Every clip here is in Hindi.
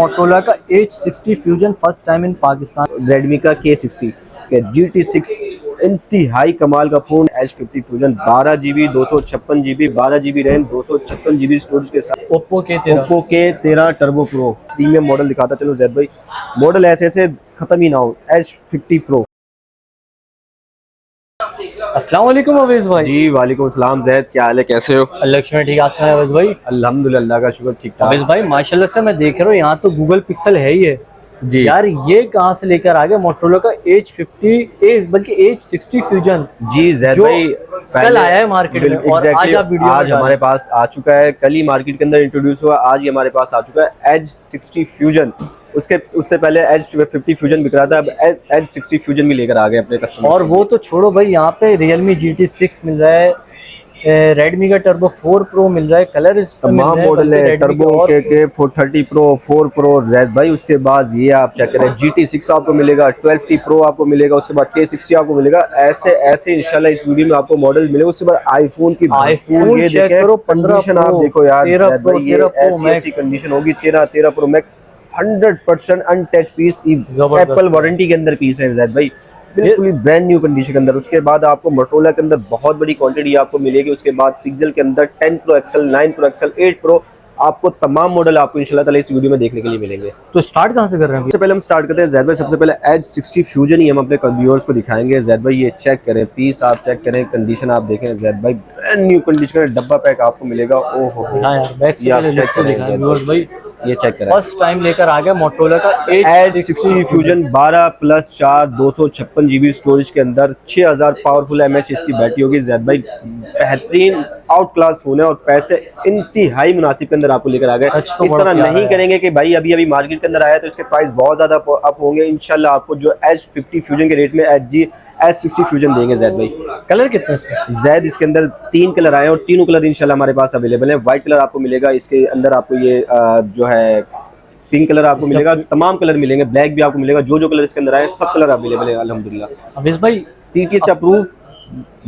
मोटोरोला का H60 fusion first time in Pakistan. Redmi का K60 GT6 इंतहाई कमाल का phone. H50 fusion 12 GB 256 GB 12 GB RAM 256 GB storage के साथ। Oppo K13 turbo pro premium model दिखाता चलो जैद भाई, मॉडल ऐसे ऐसे ख़त्म ही ना हो। H50 pro. अस्सलाम वालेकुम अवैस भाई। जी वालेकुम अस्सलाम जैद, क्या हाल है, कैसे हो? अल्लाह का शुक्र ठीक। आप सुनाए अवैस भाई? अल्हम्दुलिल्लाह का शुक्र, ठीक ठाक। अवैस भाई माशाल्लाह से मैं देख रहा हूँ यहाँ तो गूगल पिक्सल है ही है जी यार। ये कहाँ से लेकर आ गए मोटोरोला का H50 बल्कि H60 फ्यूजन जी जैद जो भाई कल आया है मार्केट में और आज आप वीडियो आज हमारे पास आ चुका है। कल ही मार्केट के अंदर इंट्रोड्यूस हुआ, आज ही हमारे पास आ चुका है H60 फ्यूजन। उससे पहले H50 फ्यूजन बिक रहा था, अब H60 फ्यूजन भी लेकर आ गए अपने कस्टमर। और वो तो छोड़ो भाई, यहाँ पे Realme GT6 मिल रहा है, रेडमी का टर्बो 4 प्रो मिल रहा है, कलर इस पे मिल तमाम रहे हैं, मॉडल है, टर्बो के 430 प्रो 4 प्रो जैद भाई। उसके बाद ये आप चेक करें GT6 आपको मिलेगा, 12T प्रो आपको मिलेगा, उसके बाद K60 आपको मिलेगा। ऐसे ऐसे इंशाल्लाह इस वीडियो में आपको मॉडल मिलेगा। उसके बाद आईफोन की आईफोन ये चेक करो, 15 कंडीशन आप प्रो, देखो यार 13 जैद प्रो, भाई, ये 13 प्रो ऐसी मैक्स, कंडीशन होगी। 13 pro max 100% untouch piece, Apple warranty के अंदर पीस है जैद भाई, बिल्कुल ही ब्रांड न्यू कंडीशन के अंदर। उसके बाद आपको मोटोरोला के अंदर बहुत बड़ी क्वांटिटी आपको मिलेगी। उसके बाद पिक्सल के अंदर 10 pro XL, 9 pro XL, 8 pro, आपको तमाम मॉडल आपको इंशाल्लाह ताला इस वीडियो में देखने के लिए मिलेंगे। तो स्टार्ट कहाँ से कर रहे हैं? सबसे पहले हम स्टार्ट करते हैं जैद भाई, सबसे पहले H60 फ्यूजन ही हम अपने व्यूअर्स को दिखाएंगे। जैद भाई ये चेक करें, पीस आप चेक करें, कंडीशन आप देखें जैद भाई, ब्रांड न्यू कंडीशन का डब्बा पैक आपको मिलेगा। ओहो हाँ यार, बैक से पहले लुक तो दिखाएं व्यूअर्स भाई। ये चेक करें, फर्स्ट टाइम लेकर आ गया मोटोरोला का H60 फ्यूजन 12+4 256 GB स्टोरेज के अंदर, 6000 पावरफुल mAh इसकी बैटरी होगी। जैद भाई बेहतरीन आउट क्लास फोन है और पैसे इंतहाई मुनासिब के अंदर आपको लेकर आ गए। इस तरह नहीं करेंगे कि भाई अभी अभी मार्केट के अंदर आया तो इसके प्राइस बहुत ज्यादा अप होंगे। इंशाल्लाह आपको जो H50 फ्यूजन के रेट में H60 फ्यूजन देंगे जैद भाई। कलर कितने इसमें? जैद इसके अंदर 3 कलर आए और तीनों कलर इंशाल्लाह हमारे पास अवेलेबल है। व्हाइट कलर आपको मिलेगा, इसके अंदर आपको ये जो है पिंक कलर आपको मिलेगा, तमाम कलर मिलेंगे, ब्लैक भी आपको मिलेगा। जो कलर इसके अंदर आए सब कलर अवेलेबल है अल्हम्दुलिल्लाह। अवैस भाई TTS से अप्रूव,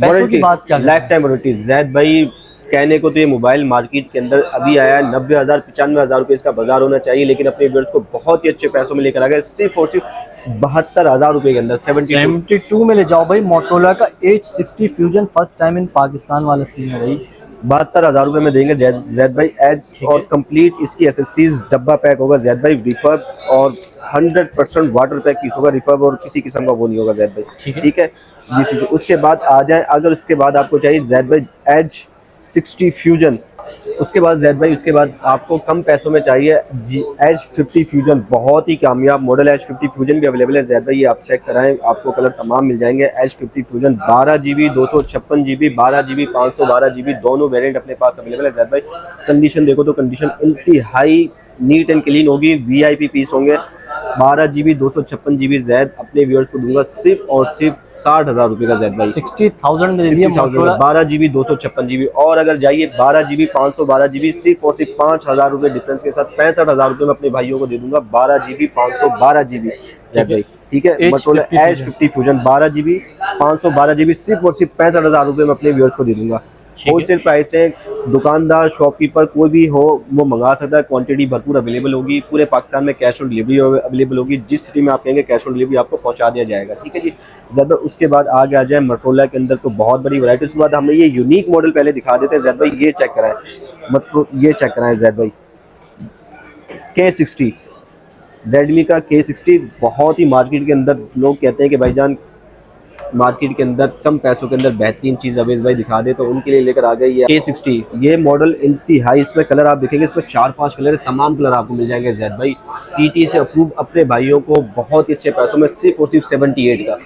पैसों की बात क्या लाइफ टाइम वारंटी। जैद भाई कहने को तो ये मोबाइल मार्केट के अंदर अभी आया है, 90,000 95,000 रुपये इसका बाजार होना चाहिए, लेकिन अपने व्यूअर्स को बहुत ही अच्छे पैसों में लेकर आ गए, सिर्फ और सिर्फ 72,000 रुपये के अंदर। 72 में ले जाओ भाई। मोटोरोला का H60 fusion first time in Pakistan वाला सीन है भाई। 72,000 रुपये में देंगे जैद भाई एज, और कंप्लीट इसकी एसेसरीज डब्बा पैक होगा जैद भाई। रिफर्ब और 100% वाटर पैक पीस होगा, रिफर्ब और किसी किस्म का वो नहीं होगा जैद भाई, ठीक है जी। उसके बाद आ जाए, अगर उसके बाद आपको चाहिए जैद भाई H60 फ्यूजन, उसके बाद जैद भाई उसके बाद आपको कम पैसों में चाहिए H50 फ्यूजन, बहुत ही कामयाब मॉडल है। H50 फ्यूजन भी अवेलेबल है जैद भाई, ये आप चेक कराएं, आपको कलर तमाम मिल जाएंगे। H50 fusion 12 GB 256 GB 12 GB 512 GB दोनों वेरिएंट अपने पास अवेलेबल है जैद भाई। कंडीशन देखो तो कंडीशन इंतहाई नीट एंड क्लीन होगी, VIP पीस होंगे। 12 GB 256 GB जैद अपने व्यूअर्स को दूंगा सिर्फ और सिर्फ 60,000 रुपये का जैद भाई। 60,000 में दे दिया 12 GB 256 GB। और अगर जाइए 12 GB 512 GB सिर्फ और सिर्फ 5,000 रुपये डिफरेंस के साथ 65,000 रुपये में अपने भाइयों को दे दूंगा। 12 GB 512 GB जैद भाई, ठीक है। Motorola H50 fusion 12 GB 512 GB सिर्फ और सिर्फ 65,000 रुपये में अपने व्यूअर्स को दे दूंगा। होलसेल प्राइस है, दुकानदार शॉपकीपर कोई भी हो वो मंगा सकता है, क्वांटिटी भरपूर अवेलेबल होगी। पूरे पाकिस्तान में कैश ऑन डिलीवरी अवेलेबल होगी, जिस सिटी में आप कहेंगे कैश ऑन डिलीवरी आपको पहुंचा दिया जाएगा, ठीक है जी। ज़्यादा उसके बाद आगे आ जाए मोटोरोला के अंदर तो बहुत बड़ी वैरायटी। उसके बाद हमने ये यूनिक मॉडल पहले दिखा देते हैं जैद भाई, ये चेक कराएं, ये चेक कराएं जैद भाई। K60 रेडमी का K60 बहुत ही मार्केट के अंदर लोग कहते हैं कि भाईजान मार्केट के अंदर कम पैसों के अंदर बेहतरीन चीज़ अवेज भाई दिखा दे, तो उनके लिए लेकर आ गई है K60। ये मॉडल इंतहाई, इसमें कलर आप देखेंगे, इसमें 4-5 कलर है, तमाम कलर आपको मिल जाएंगे जैद भाई। TT से अप्रूव अपने भाइयों को बहुत ही अच्छे पैसों में सिर्फ और सिर्फ 78 का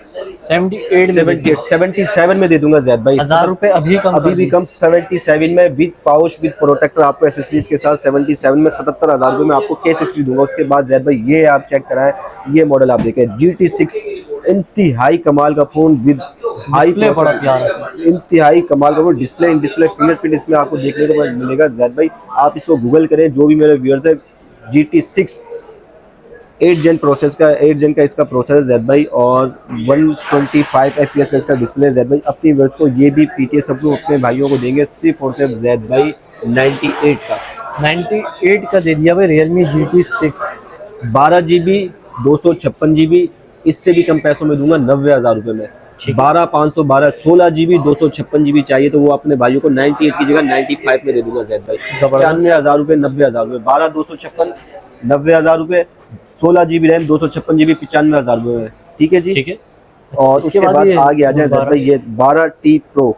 77 में दे दूंगा जैद भाई। 1000 रुपये अभी भी कम 77 में विद पाउच विद प्रोटेक्टर आपको एसेसरीज के साथ 77 में 77,000 रुपये में आपको K60 दूंगा। उसके बाद जैद भाई ये आप चेक कराएं, ये मॉडल आप देखें GT6 इंतहाई कमाल का फोन विद हाई, इंतहाई कमाल का phone. Display in display fingerprint इसमें आपको देखने को मिलेगा जैद भाई। आप इसको गूगल करें, जो भी मेरे व्यूअर्स है, GT6 8 जेन का इसका प्रोसेसर है जैद भाई, और 125 FPS का इसका डिस्प्ले है जैद भाई। अपनी व्यूअर्स को ये भी PTS सब लोग अपने भाइयों को देंगे सिर्फ और सिर्फ जैद भाई 98 का 98 का दे दिया भाई Realme GT6। 12 GB 256 GB, इससे भी कम पैसों में दूंगा 90,000 रुपए में। 12,512 16 GB 256 GB चाहिए तो वो अपने भाइयों को 98 की जगह 95 में दे दूंगा जैद भाई। 95,000 रुपए 90,000 रुपए, 12,256 90,000 रुपए, 16 GB रैम 256 GB 95,000 रुपए में, ठीक है जी। ठीक है। और उसके बाद आगे आ जाए जैद भाई, ये 12T Pro,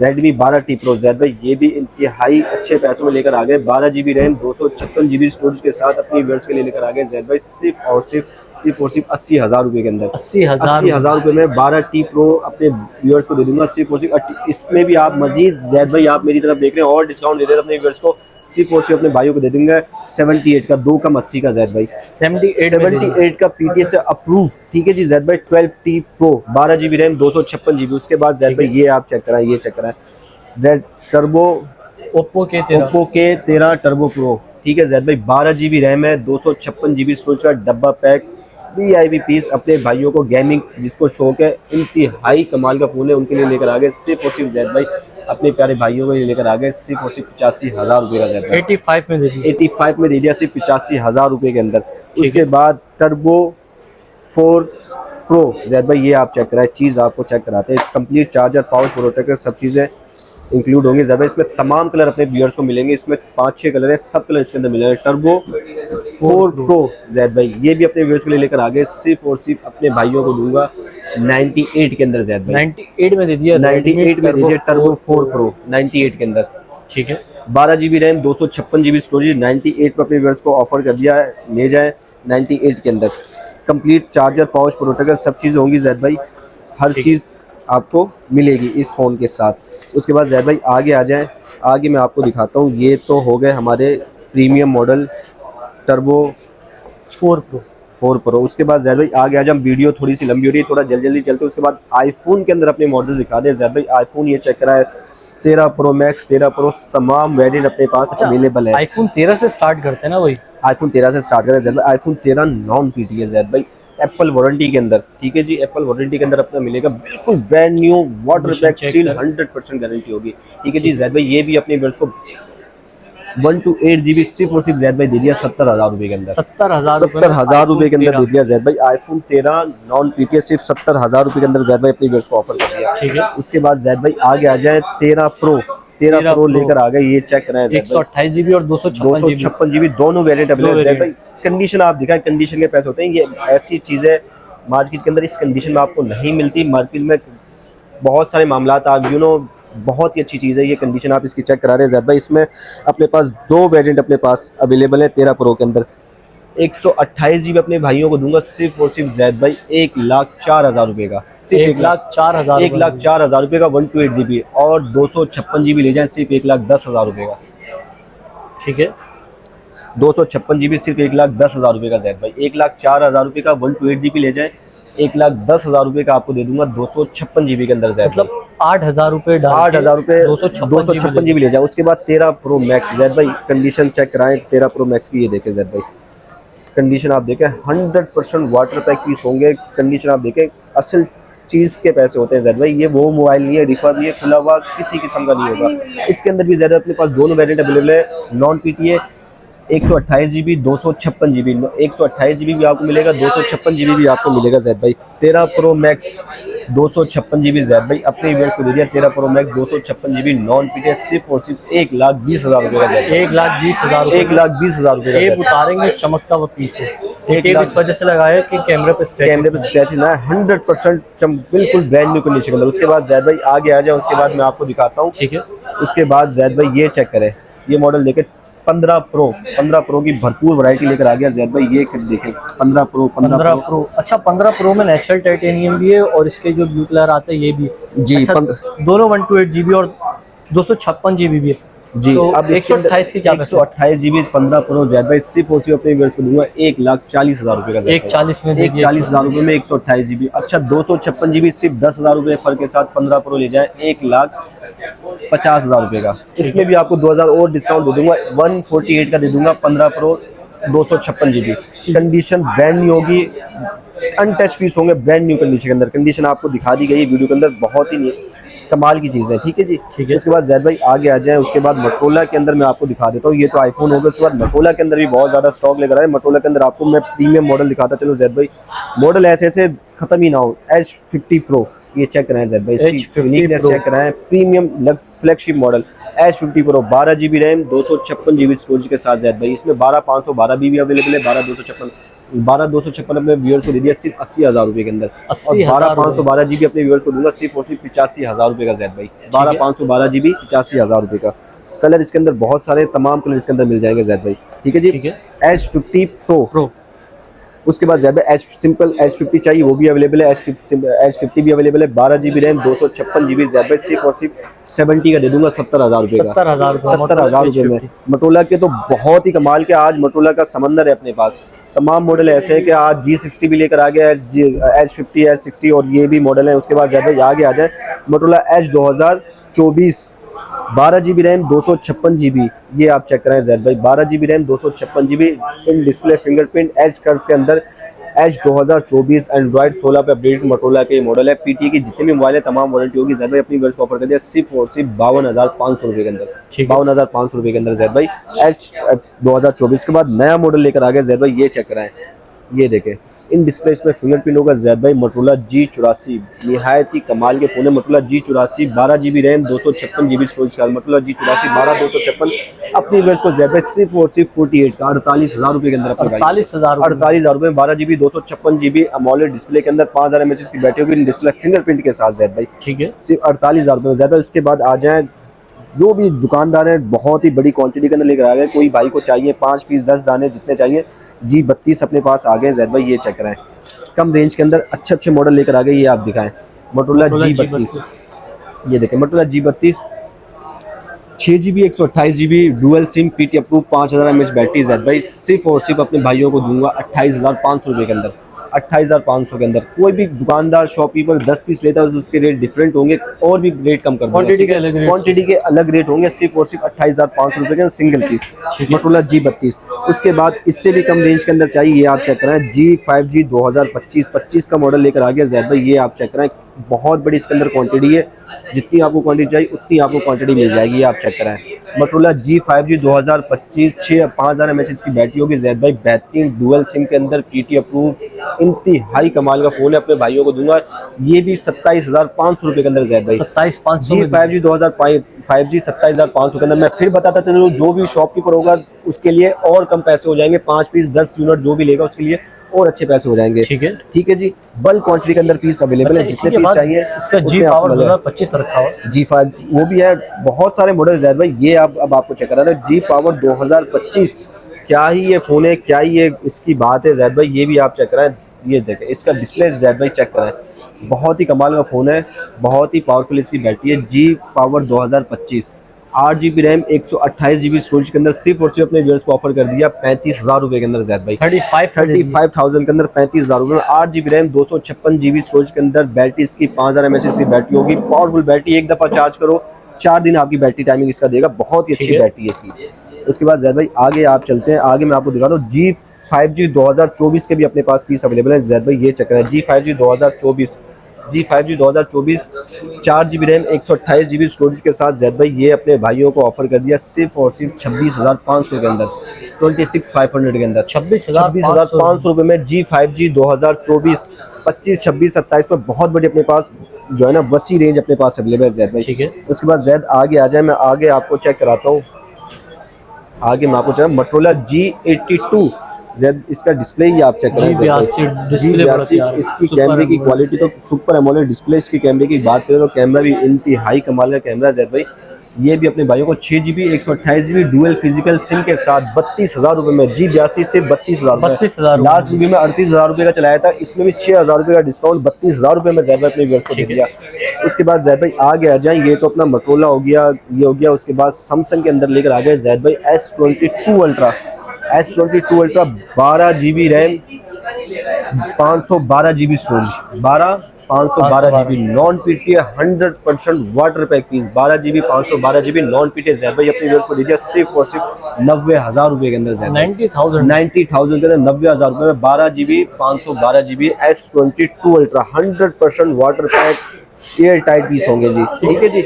Redmi 12T Pro Zaid भाई, ये भी इंतहाई अच्छे पैसों में लेकर आ गए। 12 GB रैम 256 GB स्टोरेज के साथ अपनी व्यूअर्स के लिए लेकर आ गए जैद भाई, सिर्फ और सिर्फ 80,000 रुपए के अंदर। 80,000 रुपए में 12T Pro अपने व्यूअर्स को दे दूंगा सिर्फ और सिर्फ। इसमें भी आप मजीद जैद भाई, आप मेरी तरफ देख रहे हैं और डिस्काउंट दे रहे हैं अपने व्यूअर्स को, सिर्फ और सिर्फ अपने भाइयों को दे देंगे 78 का, 2 कम 80 का जैद भाई, 78 का PTA से अप्रूव, ठीक है जी जैद भाई। 12T Pro 12 GB RAM 256 GB। उसके बाद जैद भाई ये आप चेक कराएं, ये चेक कराएं, रेड टर्बो ओप्पो के 13 टर्बो प्रो, ठीक है जैद भाई। 12 GB रैम है, 256 GB स्टोरेज का डब्बा पैक, VIP पीस अपने भाइयों को, गेमिंग जिसको शौक है, इंतहाई कमाल का फोन है, उनके लिए लेकर आ गए सिर्फ और सिर्फ जैद भाई, अपने प्यारे भाइयों को लिए लेकर आ गए सिर्फ और सिर्फ 85,000 रुपए का जैद भाई। 85 में दे दिया, 85 में दे दिया सिर्फ 85,000 रुपए के अंदर। उसके बाद टर्बो 4 प्रो जैद भाई, ये आप चेक कराएं, चीज़ आपको चेक कराते हैं, कंप्लीट चार्जर, पावर प्रोटेक्टर, सब चीज़ें इंक्लूड होंगे जैद भाई। इसमें तमाम कलर अपने व्यूअर्स को मिलेंगे, इसमें 5-6 कलर हैं, सब कलर इसके अंदर मिलेंगे। टर्बो 4 प्रो जैद भाई, ये भी अपने व्यूअर्स के लिए लेकर आ गए सिर्फ और सिर्फ अपने भाइयों को दूंगा 98 के अंदर जैद भाई। 98 में दे दिया, 98 में दे दिया टर्बो 4 प्रो 98 के अंदर, ठीक है। 12 GB रैम 256 GB स्टोरेज 98 पे अपने व्यूअर्स को ऑफर कर दिया है, ले जाएं 98 के अंदर। कंप्लीट चार्जर, पावर प्रोटेक्टर, सब चीज़ होंगी जैद भाई, हर चीज़ आपको मिलेगी इस फ़ोन के साथ। उसके बाद जैद भाई आगे आ जाएं, आगे मैं आपको दिखाता हूँ, ये तो हो गए हमारे प्रीमियम मॉडल टर्बो 4 प्रो। उसके बाद जैद भाई आगे आ जाए, वीडियो थोड़ी सी लंबी हो रही है, थोड़ा जल्दी चलते हैं। उसके बाद आईफोन के अंदर अपने मॉडल दिखा दे जैद भाई। आईफोन ये चेक कराए, 13 प्रो मैक्स, 13 प्रो, तमाम वेरिएंट अपने पास अवेलेबल है। आईफोन 13 से स्टार्ट करते हैं ना भाई, आईफोन 13 से स्टार्ट करें जैद भाई। आईफोन 13 नॉन PTA जैद भाई, एप्पल वारंटी के अंदर, ठीक है जी, एप्पल वारंटी के अंदर अपना मिलेगा बिल्कुल brand new, water pack seal, 100% guarantee होगी, ठीक है जी जैद भाई। ये भी अपने व्यूअर्स को 1 to 8 GB सिर्फ और सिर्फ जैद भाई दे दिया 70,000 रुपए के अंदर। 70,000 रुपए के अंदर दे दिया जैद भाई। आईफोन 13 नॉन PTA सिर्फ 70,000 रुपए के अंदर जैद भाई अपने व्यूअर्स को ऑफर कर दिया, ठीक है। उसके बाद जैद भाई आगे आ जाए, 13 प्रो लेकर आ गए, ये चेक कराएं 128 GB और 256 GB दोनों वेरिएंट अवेलेबल है भाई। कंडीशन आप दिखाएं, कंडीशन के पैसे होते हैं, ये ऐसी चीज़ें मार्केट के अंदर इस कंडीशन में आपको नहीं मिलती। मार्केट में बहुत सारे मामलात, आप बहुत ही अच्छी चीज़ है ये कंडीशन, आप इसकी चेक करा रहे हैं जैद भाई। इसमें अपने पास 2 वेरिएंट अपने पास अवेलेबल है 13 प्रो के अंदर। 128 GB अपने भाइयों को दूंगा सिर्फ और सिर्फ जैद भाई 1,04,000 रुपए का, सिर्फ 1,04,000 रुपए का 1 to 8 GB, और 256 GB ले जाएं सिर्फ 1,10,000 रुपए का, ठीक है। 256 GB सिर्फ 1,10,000 रुपए का जैद भाई। 1,04,000 रुपए का 1 to 8 GB ले जाएं, 1,10,000 रुपए का आपको दे दूंगा 256 GB के अंदर जैद, मतलब 8,000 रुपए, 8,000 रुपए 256 GB ले जाए। उसके बाद 13 प्रो मैक्स जैद भाई, कंडीशन चेक कराएं 13 प्रो मैक्स की, ये देखें जैद भाई, कंडीशन आप देखें 100% वाटर पैक पीस होंगे। कंडीशन आप देखें, असल चीज़ के पैसे होते हैं जैद भाई। ये वो मोबाइल नहीं है, रिफर नहीं है, खुला हुआ किसी किस्म का नहीं होगा। इसके अंदर भी ज़्यादा अपने पास दोनों वेरिएंट अवेलेबल है, non PTA 128 GB 256 GB, 128 GB भी आपको मिलेगा, 256 GB भी आपको मिलेगा जैद भाई। 13 प्रो मैक्स 256 GB जैद भाई अपने व्यूअर्स को दे दिया, 13 pro max 256 GB non PTA सिर्फ और सिर्फ 1,20,000 रुपए का जैद, 1,20,000, 1,20,000 रुपए का। ये उतारेंगे चमकता हुआ पीस है, ये इस वजह से लगाया कि कैमरे पे स्क्रैचेस ना 100% बिल्कुल ब्रांड न्यू कंडीशन के अंदर। उसके बाद जैद भाई आगे आ जाए, उसके बाद मैं आपको दिखाता हूँ, ठीक है। उसके बाद जैद भाई ये चेक करें, ये मॉडल देखें 15 प्रो की भरपूर वैरायटी लेकर आ गया जैद भाई। ये देखें 15 प्रो। अच्छा, 15 प्रो में नेचुरल टाइटेनियम भी है और इसके जो ब्लू कलर आते हैं ये भी जी। अच्छा, दोनों 1 to 8 GB और 256 GB भी है जी। तो अब 128 की क्या 128 GB 15 प्रो जैद भाई सिर्फ और सिर्फ अपने व्यूअर्स को दूंगा 1,40,000 रुपए का, 1,40 में 1,40,000 रुपए में 128 GB। अच्छा, 256 GB सिर्फ 10,000 रुपए फर्क के साथ 15 प्रो ले जाए 1,50,000 रुपए का। इसमें भी आपको 2,000 और डिस्काउंट दे दूंगा, 148 का दे दूंगा 15 pro 256 GB। Condition brand new होगी, अनटच पीस होंगे ब्रांड न्यू कंडीशन के अंदर। कंडीशन आपको दिखा दी गई वीडियो के अंदर, बहुत ही कमाल की चीज़ है, ठीक है जी। ठीक है। उसके बाद जैद भाई आगे आ जाएं, उसके बाद मोटरोला के अंदर मैं आपको दिखा देता हूँ, ये तो आईफोन होगा। उसके बाद मोटरोला के अंदर भी बहुत ज़्यादा स्टॉक लेकर आए। मोटरोला के अंदर आपको मैं प्रीमियम मॉडल दिखाता चलो जैद भाई, मॉडल ऐसे ऐसे खत्म ही ना हो। H50 Pro ये चेक कराएं जैद भाई, इसकी H50 यूनिकनेस Pro। चेक कराएं, premium flagship model H50 Pro 12 GB RAM 256 GB storage के साथ जैद भाई। इसमें 12/512 भी अवेलेबल है, 12/256 अपने व्यूअर्स को दे दिया सिर्फ 80,000 रुपये के अंदर, और 12/512 GB अपने व्यूअर्स को दूंगा सिर्फ और सिर्फ 85,000 रुपये का जैद भाई। 12/512 GB 85,000 रुपये का। कलर इसके अंदर बहुत सारे, तमाम कलर इसके अंदर मिल जाएंगे जैद भाई, ठीक है जी। ठीक है। H50 Pro। प्रो। उसके बाद ज़्यादा सिंपल H50 चाहिए वो भी अवेलेबल है, H50 भी अवेलेबल है। 12 GB रैम 256 GB ज़्यादा सिर्फ और सिर्फ 70 का दे दूंगा, 70,000 रुपये का। 70,000 रुपये में मोटोला के तो बहुत ही कमाल के आज मोटोला का समंदर है अपने पास। तमाम मॉडल ऐसे हैं कि आज G60 भी लेकर आ गया है, H50 H60 और ये भी मॉडल है। उसके बाद ज़्यादा आगे आ जाए Motorola H 2024 12 GB RAM 256 GB, ये आप चेक कराएं जैद भाई। 12 GB RAM 256 GB in display fingerprint edge curve के अंदर H 2024 एंड्रॉइड 16 पे अपडेटेड मोटोला के मॉडल है। पीटी की जितने भी मोबाइल है तमाम वारंटी होगी। जैद भाई अपनी वर्ष को ऑफर कर दिया सिर्फ और सिर्फ 52,500 रुपये के अंदर, 52,500 रुपये के अंदर जैद भाई। H 2024 के बाद नया मॉडल लेकर आ गया जैद भाई, ये चेक कराएं, ये देखें इन डिस्प्ले में फिंगरप्रिंट होगा जैद भाई। मोटोला G84 निहायत ही कमाल के फोन है। Motorola G84 12 GB RAM 256 GB storage का मोटोला G84 12,256 अपनी वर्ष को जैद भाई सिर्फ और सिर्फ 48 का 48,000 रुपये के अंदर अपने 48,000 रुपये में 12 GB 256 GB अमोलेड डिस्प्ले के अंदर 5000 mAh की बैटरी होगी डिस्प्ले फिंगरप्रिंट के साथ जैद भाई, ठीक है। सिर्फ 48,000 रुपये में जैद भाई। उसके बाद आ जाए जो भी दुकानदार है बहुत ही बड़ी क्वांटिटी के अंदर लेकर आ गए, कोई भाई को चाहिए 5 पीस 10 दाने जितने चाहिए G32 अपने पास आ गए जैद भाई, ये चेक कराएं। कम रेंज के अंदर अच्छे अच्छे मॉडल लेकर आ गए, ये आप दिखाएं मोटोला G32, ये देखें Motorola G32 6 GB 128 GB dual SIM PT approve 5000 mAh battery Zaid भाई। सिर्फ और सिर्फ अपने भाइयों को दूंगा 28,500 रुपये के अंदर, 28,500 के अंदर। कोई भी दुकानदार शॉपकीपर 10 पीस लेता है तो उसके रेट डिफरेंट होंगे और भी रेट कम कर क्वांटिटी के अलग रेट होंगे। सिर्फ और सिर्फ 28,500 रुपये के सिंगल पीस मोटोला G32। उसके बाद इससे भी कम रेंज के अंदर चाहिए, ये आप चेक कराएं G5G 2025 का मॉडल लेकर आ गया जैद भाई, ये आप चेक कराएं। बहुत बड़ी इसके अंदर क्वांटिटी है, जितनी आपको क्वांटिटी चाहिए उतनी आपको क्वांटिटी मिल जाएगी, ये आप चेक कराएं। मोटोला G5G 2025 5000 mAh की बैटरी होगी जैद भाई, बेहतरीन डुअल सिम के अंदर पीटी अप्रूव इंतहाई कमाल का फोन है, अपने भाइयों को दूंगा ये भी 27,500 रुपये के अंदर जैद भाई। G5G 2005G 27,500 के अंदर। मैं फिर बताता चलूँ जो भी शॉपकीपर होगा उसके लिए और कम पैसे हो जाएंगे, 5 पीस 10 यूनिट जो भी लेगा उसके लिए और अच्छे पैसे हो जाएंगे, ठीक है जी। बल्क क्वांटिटी के अंदर पीस अवेलेबल है, जितने पीस चाहिए। इसका G पावर 2025 रखा हुआ G5 वो भी है, बहुत सारे मॉडल जैद भाई, ये अब आपको चेक करा था G पावर 2025, क्या ही ये फोन है, क्या ही ये इसकी बात है जैद भाई, ये भी आप चेक कराएं। ये देखें इसका डिस्प्ले जैद भाई चेक कराएं, बहुत ही कमाल का फोन है, बहुत ही पावरफुल इसकी बैटरी है। G power 2025 8 GB RAM 128 GB storage के अंदर सिर्फ और सिर्फ अपने व्यूअर्स को ऑफर कर दिया 35,000 रुपये के अंदर जैद भाई। 35,000 के अंदर 35,000 रुपये में 8 GB रैम 256 GB स्टोरेज के अंदर बैटरी इसकी 5000 mAh की बैटरी होगी। पावरफुल बैटरी, एक दफ़ा चार्ज करो 4 दिन आपकी बैटरी टाइमिंग इसका देगा, बहुत ही अच्छी बैटरी है इसकी। उसके बाद जैद भाई आगे आप चलते हैं, आगे मैं आपको दिखाता हूँ G5G 2024 के भी अपने पास पीस अवेलेबल है जैद भाई, ये चेक करें G5G 2024 4 GB RAM 128 GB storage के साथ जैद भाई, ये अपने भाइयों को ऑफर कर दिया सिर्फ और सिर्फ 26,500 के अंदर, 26,500 के अंदर, 26,500 रुपये में G5G 2024 25, 26, 27 में बहुत बड़ी अपने पास जो है ना वसी रेंज अपने पास अवेलेबल है जैद भाई, ठीक है। उसके बाद जैद आगे आ जाए, मैं आगे आपको चेक कराता हूँ, आगे मैं आपको चेक मोटोरोला G82 जैद, इसका डिस्प्ले ही आप चेक करें G82, इसकी कैमरे की क्वालिटी तो सुपर एमोलेड डिस्प्ले, इसकी कैमरे की बात करें तो कैमरा भी इंतहाई कमाल का कैमरा है जैद भाई। ये भी अपने भाइयों को 6 GB 128 GB dual physical SIM के साथ 32,000 रुपये में, G82 से 32,000, लास्ट वीडियो में 38,000 रुपये का चलाया था, इसमें भी 6,000 रुपये का डिस्काउंट 32,000 रुपये में जैद भाई अपने व्यूअर्स को दे दिया। उसके बाद जैद भाई आगे आ जाएं, ये तो अपना मोटोरोला हो गया, ये हो गया। उसके बाद सैमसंग के अंदर लेकर आ गए जैद भाई S22 ultra, S22 ultra 12 GB RAM 512 GB storage, 512 GB non PT 100% water pack piece, 12 GB 512 GB non PT Zaid भाई अपने व्यूअर्स को दे दिया सिर्फ और सिर्फ 90,000 रुपये के अंदर, 90,000 के अंदर 90,000 रुपये में 12 GB 512 GB S22 ultra 100% water pack air tight piece होंगे जी, ठीक है जी।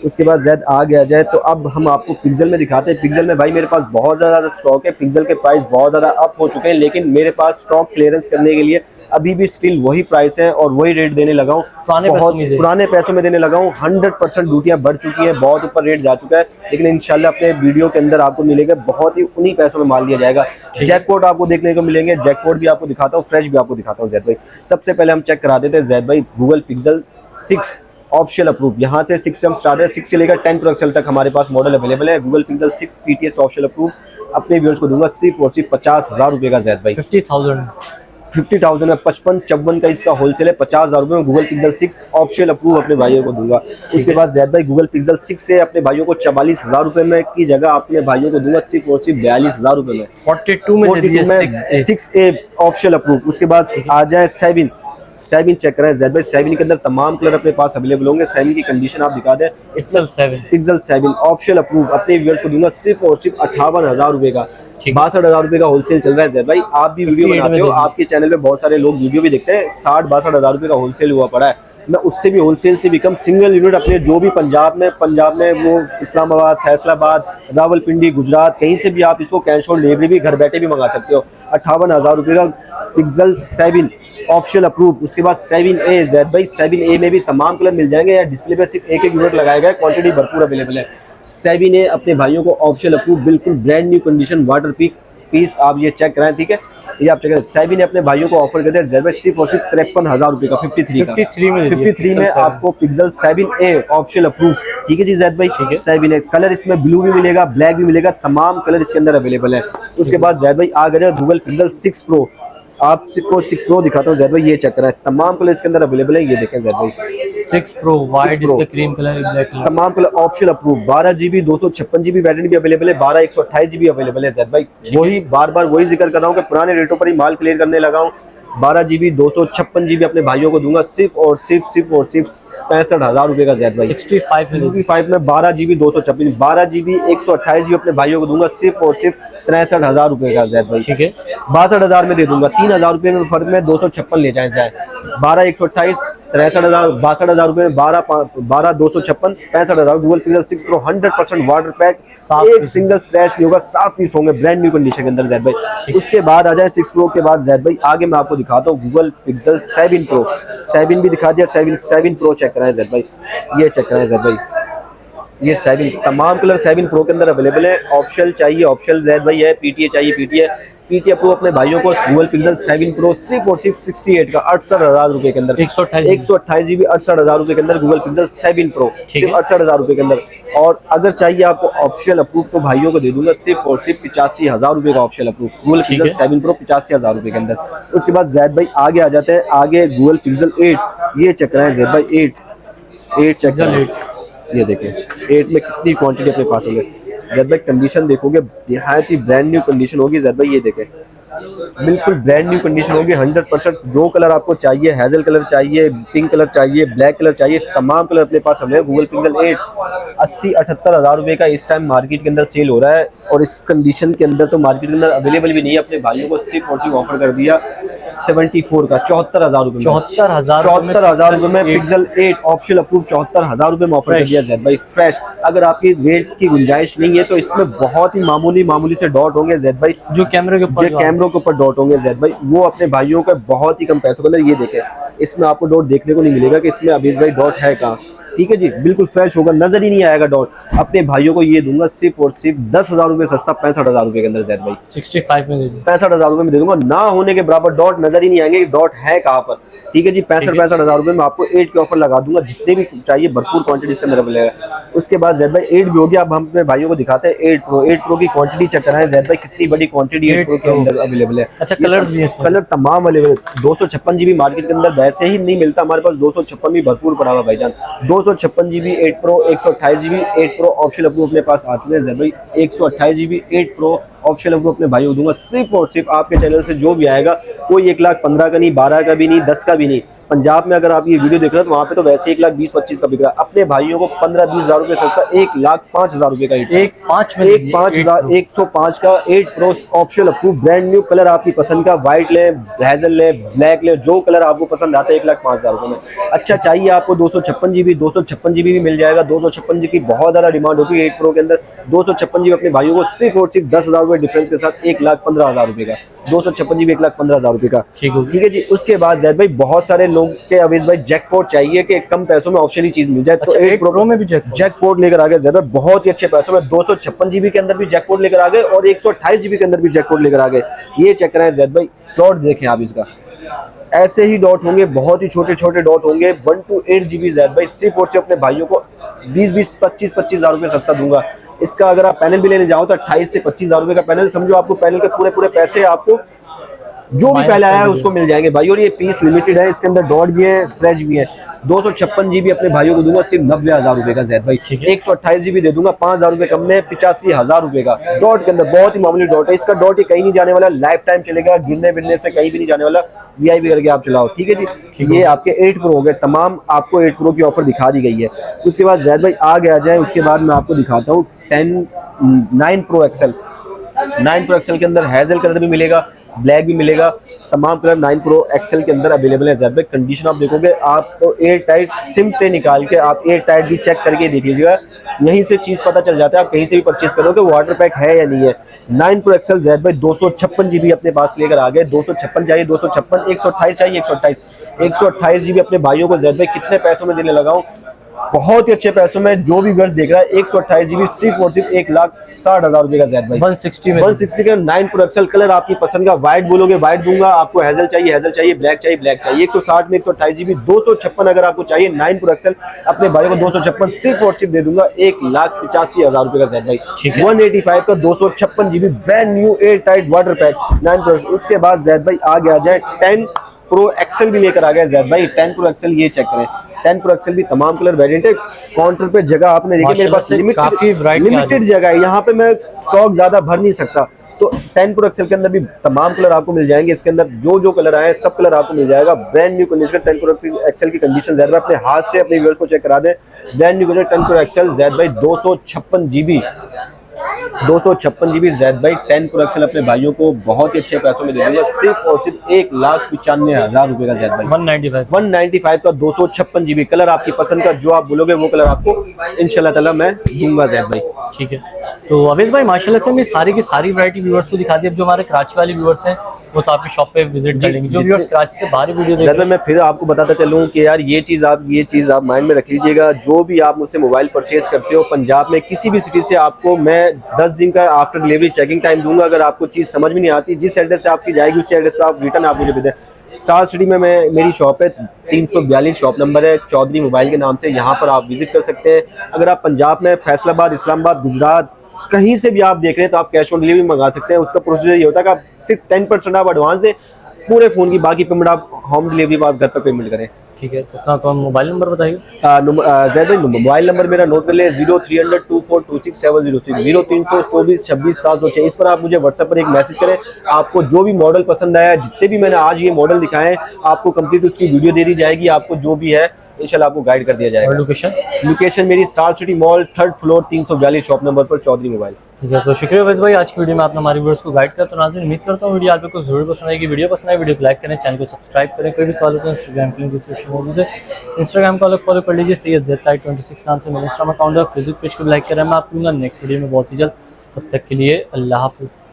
उसके बाद जैद आगे आ जाए तो अब हम आपको पिक्सल में दिखाते हैं। पिक्सल में भाई मेरे पास बहुत ज़्यादा स्टॉक है, पिक्सल के प्राइस बहुत ज़्यादा अप हो चुके हैं, लेकिन मेरे पास स्टॉक क्लियरेंस करने के लिए अभी भी स्टिल वही प्राइस है और वही रेट देने लगा हूँ, बहुत पुराने पैसों में देने लगा हूँ। 100% ड्यूटियाँ बढ़ चुकी हैं, बहुत ऊपर रेट जा चुका है, लेकिन इंशाल्लाह अपने वीडियो के अंदर आपको मिलेगा बहुत ही उन्हीं पैसों में माल दिया जाएगा। जैकपॉट आपको देखने को मिलेंगे, जैकपॉट भी आपको दिखाता हूँ, फ्रेश भी आपको दिखाता हूँ जैद भाई। सबसे पहले हम चेक करा देते हैं जैद भाई गूगल पिक्सल 6 ऑफिशियल अप्रूव। यहाँ से 6 से हम स्टार्ट है, 6 से लेकर 10 प्रो एक्सेल तक हमारे पास मॉडल अवेलेबल है। Google pixel 6 PTS official approve अपने व्यूअर्स को दूंगा सिर्फ और सिर्फ 50,000 रुपये का जैद भाई। 50,000 में 55-54 का इसका होलसेल है। 50,000 रुपये में गूगल पिक्सल 6 ऑफिशियल अप्रूव अपने भाइयों को दूंगा। उसके बाद जैद भाई गूगल पिक्सल 6 से अपने भाइयों को 44,000 रुपये में की जगह अपने भाइयों को दूंगा सिर्फ और सिर्फ 42,000 रुपये में। 42 में 6A ऑफिशियल अप्रूव। उसके बाद आ जाए 7 चेक करें जैद भाई, 7 के अंदर तमाम कलर अपने पास अवेलेबल होंगे। 7 की कंडीशन आप दिखा दें। इसमें पिक्सल 7 ऑफिशियल अप्रूव अपने व्यूअर्स को दूंगा सिर्फ और सिर्फ 58,000 रुपये का। 62,000 रुपये का होलसेल चल रहा है जैद भाई। आप भी वीडियो बनाते हो, आपके चैनल पे बहुत सारे लोग वीडियो भी देखते हैं, 60-62,000 रुपये का होलसेल हुआ पड़ा है। मैं उससे भी होलसेल से भी कम सिंगल यूनिट अपने जो भी पंजाब में वो इस्लामाबाद, फैसलाबाद, रावलपिंडी, गुजरात, कहीं से भी आप इसको कैश ऑन डिलीवरी भी घर बैठे भी मंगा सकते हो। 58,000 रुपये का पिक्सल 7 ऑफिशियल अप्रूव। उसके बाद 7A जैद भाई, 7A में भी तमाम कलर मिल जाएंगे। या डिस्प्ले पे सिर्फ एक यूनिट लगाया गया है, क्वांटिटी भरपूर अवेलेबल है। 7A अपने भाइयों को ऑफिशियल अप्रूव, बिल्कुल brand new condition water piece आप ये चेक कराएं, ठीक है। ये आप चेक करें। 7 अपने भाइयों को ऑफर करते हैं जैद भाई सिर्फ और सिर्फ 53,000 रुपये का। 53 में आपको पिक्सल 7A ऑफिशियल अप्रूव, ठीक है जी जैद भाई। 7A कलर इसमें ब्लू भी मिलेगा, ब्लैक भी मिलेगा, तमाम कलर इसके अंदर अवेलेबल है। उसके बाद जैद भाई आ गए गूगल पिक्सल 6 प्रो। आपको 6 प्रो दिखाता हूँ जैद भाई, ये चेक करें, तमाम कलर इसके अंदर अवेलेबल है। ये देखें जैद भाई 6 प्रो वाइट, इसका क्रीम कलर, ब्लैक कलर, तमाम colour official approve. 12GB 256GB variant भी अवेलेबल है, 12 128GB अवेलेबल है जैद भाई। वही बार बार वही जिक्र कर रहा हूँ कि पुराने रेटों पर ही माल क्लियर करने लगा हूँ। 12GB 256GB अपने भाइयों को दूंगा सिर्फ और सिर्फ 65,000 रुपये का जैद भाई। 65 में 12GB 256, 12GB 128GB अपने भाइयों को दूंगा सिर्फ और सिर्फ 63,000 रुपये का जैद भाई, ठीक है। 62,000 में दे दूंगा, 3,000 रुपये में फर्क में 256 ले जाए जैद। 12 128 63,000, 62,000 रुपये में 12 256 65,000। Google pixel 6 pro 100% water pack, एक सिंगल स्क्रैच नहीं होगा, 7 पीस होंगे ब्रांड न्यू कंडीशन के अंदर जैद भाई। उसके बाद आ जाए 6 प्रो के बाद जैद भाई आगे मैं आपको दिखाता हूँ गूगल पिक्सल 7 प्रो। 7 भी दिखा दिया, 7 प्रो चेक कराएं जैद भाई, ये चेक कराएं जैद भाई। ये 7 तमाम कलर 7 प्रो के अंदर अवेलेबल है। ऑफिशियल चाहिए ऑफिशियल जैद भाई है, PTA चाहिए PTA प्रो अपने भाइयों को गूगल पिक्सल 7 प्रो सिर्फ और सिर्फ 68 का 68,000 रुपये के अंदर, 128GB 68,000 रुपये के अंदर गूगल पिक्सल 7 प्रो सिर्फ 68,000 रुपये के अंदर। और अगर चाहिए आपको ऑफिशियल अप्रूव तो भाइयों को दे दूंगा सिर्फ और सिर्फ 85,000 रुपये का official approve Google pixel 7 pro 85,000 रुपये के अंदर। उसके बाद जैद भाई आगे आ जाते हैं, आगे गूगल पिक्सल 8, ये चेक कराएं जैद भाई। 8 चेक कराएं, ये देखें 8 में कितनी क्वांटिटी अपने पास होगी जैद भाई। कंडीशन देखोगे निहायत ही ब्रांड न्यू कंडीशन होगी जैद भाई, ये देखें बिल्कुल ब्रांड न्यू कंडीशन होगी 100%। जो कलर आपको चाहिए, हेजल कलर चाहिए, पिंक कलर चाहिए, ब्लैक कलर चाहिए, तमाम कलर अपने पास हमें गूगल पिक्सल 8 80-78,000 रुपये का इस टाइम मार्केट के अंदर सेल हो रहा है। और इस कंडीशन के अंदर तो मार्केट के अंदर अवेलेबल भी नहीं है। अपने भाइयों को सिर्फ और सिर्फ ऑफर कर दिया 74 का 74,000 रुपये, 74,000 रुपये में पिक्सल 8 ऑफिशियल अप्रूव 74,000 रुपये में ऑफर कर दिया जैद भाई फ्रेश। अगर आपकी रेट की गुंजाइश नहीं है तो इसमें बहुत ही मामूली से डॉट होंगे जैद भाई, जो कैमरे के ऊपर डॉट होंगे जैद भाई, वो अपने भाइयों का बहुत ही कम पैसों के अंदर। ये देखें इसमें आपको डॉट देखने को नहीं मिलेगा कि इसमें अबीस भाई डॉट है कहाँ, ठीक है जी, बिल्कुल फ्रेश होगा, नजर ही नहीं आएगा डॉट। अपने भाइयों को ये दूंगा सिर्फ और सिर्फ 10,000 रुपये सस्ता, 65,000 रुपये के अंदर जैद भाई 65 में 65,000 रुपये में दे दूंगा। ना होने के बराबर डॉट नजर ही नहीं आएंगे डॉट है कहाँ पर, ठीक है जी। 65,000 रुपये में आपको 8 की ऑफर लगा दूंगा, जितने भी चाहिए भरपूर क्वांटिटी इसके अंदर अवेलेबल है। उसके बाद जैद भाई 8 भी हो गया। अब हम अपने भाइयों को दिखाते हैं 8 प्रो की क्वांटिटी चेक कराएं जैद भाई, कितनी बड़ी क्वांटिटी 8 प्रो के अंदर अवेलेबल है। अच्छा कलर भी है, कलर तमाम अवेलेबल। 256GB मार्केट के अंदर वैसे ही नहीं मिलता, हमारे पास 256 भी भरपूर पड़ा हुआ भाईजान। 256GB 8 pro 128GB 8 pro official approve अपने पास आ चुके हैं जैद भाई। 128GB 8 प्रो ऑफिशियल अप्रूव अपने भाइयों को दूंगा सिर्फ और सिर्फ आपके चैनल से जो भी आएगा, कोई 1,15,000 का नहीं, 12 का भी नहीं, 10 का भी नहीं, पंजाब में अगर आप ये वीडियो देख रहे हो तो वहाँ पे तो वैसे 1,20,25 का बिक रहा है। अपने भाइयों को 15-20 हज़ार रुपये सस्ता 1,05,000 रुपये का 1,05,105 का 8 pro optional approve brand new colour आपकी पसंद का, व्हाइट लें, हेजल लें, ब्लैक लें, जो कलर आपको पसंद आता है 1,05,000 रुपये में। अच्छा चाहिए आपको 256 GB, 256 GB भी मिल जाएगा। 256 GB की बहुत ज़्यादा डिमांड होती है 8 प्रो के अंदर। 256 GB अपने भाइयों को सिर्फ और सिर्फ 10,000 रुपये डिफरेंस के साथ 1,15,000 रुपये का। 256 GB 1,15,000 रुपये का, ठीक है जी। उसके बाद जैद भाई बहुत सारे लोग के अवेज भाई जैकपॉट चाहिए कि कम पैसों में ऑप्शनली चीज मिल जाए, तो 8 प्रो में भी जैकपॉट लेकर आ गए जैद भाई बहुत ही अच्छे पैसों में। 256 GB के अंदर भी जैकपॉट लेकर आ गए और 128 GB के अंदर भी जैकपॉट लेकर आ गए। ये चेक करें जैद भाई, डॉट देखें आप इसका, ऐसे ही डॉट होंगे, बहुत ही छोटे छोटे डॉट होंगे। 1 to 8 GB जैद भाई सिर्फ और सिर्फ अपने भाइयों को 20-25 हज़ार रुपये सस्ता दूंगा। इसका अगर आप पैनल भी लेने जाओ तो 28 से 25 हज़ार रुपये का पैनल, समझो आपको पैनल के पूरे पैसे आपको जो भी पहले आया है उसको मिल जाएंगे भाई। और ये पीस लिमिटेड है, इसके अंदर डॉट भी है, फ्रेश भी है। 256 GB अपने भाइयों को दूंगा सिर्फ 90,000 रुपये का जैद भाई। 128 GB दे दूंगा 5,000 रुपये कम में 85,000 रुपये का डॉट के अंदर। बहुत ही मामूली डॉट है, इसका डॉट ही कहीं नहीं जाने वाला, लाइफ टाइम चलेगा, गिरने बिरने से कहीं भी नहीं जाने वाला। VIP करके आप चलाओ, ठीक है जी। ये आपके 8 प्रो हो गए, तमाम आपको 8 प्रो की ऑफर दिखा दी गई है। उसके बाद जैद भाई आगे आ जाए, उसके बाद मैं आपको दिखाता हूँ 9 Pro XL। 9 Pro XL के अंदर हेजल कलर भी मिलेगा, ब्लैक भी मिलेगा, तमाम कलर 9 Pro XL के अंदर अवेलेबल है जैद भाई। कंडीशन आप देखोगे, आपको एयर टाइट सिम पे निकाल के आप एयर टाइट भी चेक करके देख लीजिएगा, यहीं से चीज पता चल जाता है। आप कहीं से भी परचेज करोगे वाटर पैक है या नहीं है। 9 Pro XL जैद भाई 256 GB अपने पास लेकर आ गए। 256 चाहिए 256, 128 चाहिए 128 GB अपने भाइयों को जैद भाई कितने पैसों में देने लगा हूं, बहुत ही अच्छे पैसों में। जो भी व्यूअर्स देख रहा है 128 GB सिर्फ और सिर्फ 1,60,000 रुपये का जैद भाई। 160 का 9 Pro XL कलर आपकी पसंद का, व्हाइट बोलोगे व्हाइट दूंगा आपको, हेजल चाहिए ब्लैक चाहिए ब्लैक चाहिए। 160 में 128 GB 256 अगर आपको चाहिए 9 Pro XL अपने भाई को 256 सिर्फ और सिर्फ दे दूंगा 1,85,000 रुपये का जैद भाई। 185 का 256 GB brand new air tight water pack 9 Pro। उसके बाद जैद भाई आगे आ जाए 10 Pro XL भी लेकर आ गया जैद भाई। 10 Pro XL ये चेक करें, 10 Pro XL भी तमाम कलर वेरिएंट है। काउंटर पे जगह आपने देखी, मेरे पास लिमिटेड जगह है, यहाँ पे मैं स्टॉक ज्यादा भर नहीं सकता। तो 10 Pro XL के अंदर भी तमाम कलर आपको मिल जाएंगे। इसके अंदर जो कलर आए सब कलर आपको मिल जाएगा। Brand new condition 10 Pro XL की कंडीशन जैद भाई अपने हाथ से अपने व्यूअर्स को चेक करा दें। Brand new condition 10 Pro XL Zaid भाई 256 GB जैद भाई 10 Pro XL अपने भाइयों को बहुत ही अच्छे पैसों में दे दूंगा सिर्फ और सिर्फ 1,95,000 रुपये का जैद भाई। 195 का 256 GB कलर आपकी पसंद का, जो आप बोलोगे वो कलर आपको इंशाल्लाह ताला मैं दूंगा जैद भाई। ठीक है, तो अवेज भाई माशाल्लाह से हमने सारी की सारी वैरायटी व्यूअर्स को दिखा दी। अब जो हमारे कराची वाले व्यूअर्स हैं वो तो आपकी शॉप पे विजिट कर लेंगे। जो व्यूअर्स कराची से बाहर वीडियो देख रहे हैं, मैं फिर आपको बताता चलूँ कि यार ये चीज़ आप माइंड में रख लीजिएगा। जो भी आप मुझसे मोबाइल परचेज करते हो पंजाब में किसी भी सिटी से, आपको मैं 10 दिन का आफ्टर डिलीवरी चेकिंग टाइम दूंगा। अगर आपको चीज़ समझ में नहीं आती, जिस एड्रेस से आपकी जाएगी उसी एड्रेस पे आप रिटर्न आप मुझे भेजें। स्टार सिटी में मेरी शॉप है, 342 शॉप नंबर है, चौधरी मोबाइल के नाम से। यहाँ पर आप विजिट कर सकते हैं। अगर आप पंजाब में फैसलाबाद, इस्लामाबाद, गुजरात कहीं से भी आप देख रहे हैं तो आप कैश ऑन डिलीवरी मंगा सकते हैं। उसका प्रोसीजर ये होता है कि आप सिर्फ 10% आप एडवांस दें पूरे फ़ोन की, बाकी पेमेंट आप होम डिलीवरी पर आप घर पर पेमेंट करें। ठीक है, तो मोबाइल नंबर बताइए जैद भाई। मोबाइल नंबर मेरा नोट कर ले 030024267006 0324266706। इस पर आप मुझे व्हाट्सएप पर एक मैसेज करें। आपको जो भी मॉडल पसंद आया, जितने भी मैंने आज ये मॉडल दिखाए हैं, आपको कंप्लीट उसकी वीडियो दे दी जाएगी। आपको जो भी है इंशाल्लाह आपको गाइड कर दिया जाएगा। और लोकेशन मेरी star city mall 3rd floor 342 shop number पर चौधरी मोबाइल। ठीक है, तो शुक्रिया वैस भाई आज की वीडियो में आपने हमारे व्यूअर्स को गाइड किया। तो नाज़रीन उम्मीद करता हूँ वीडियो आपको जरूर पसंद आएगी। वीडियो पसंद आए वीडियो को लाइक करें, चैनल को सब्सक्राइब करें। कोई भी सवाल हो तो इंस्टाग्राम के लिंक डिस्क्रिप्शन में मौजूद है, इंस्टाग्राम को अलग फॉलो कर लीजिए। सैयद ज़ेड 26 नाम से मेरा इंस्टाग्राम अकाउंट है। फेसबुक पेज को लाइक करें। मैं आपको मिलूंगा नेक्स्ट वीडियो में बहुत ही जल्द। तब तक के लिए अल्लाह हाफिज़।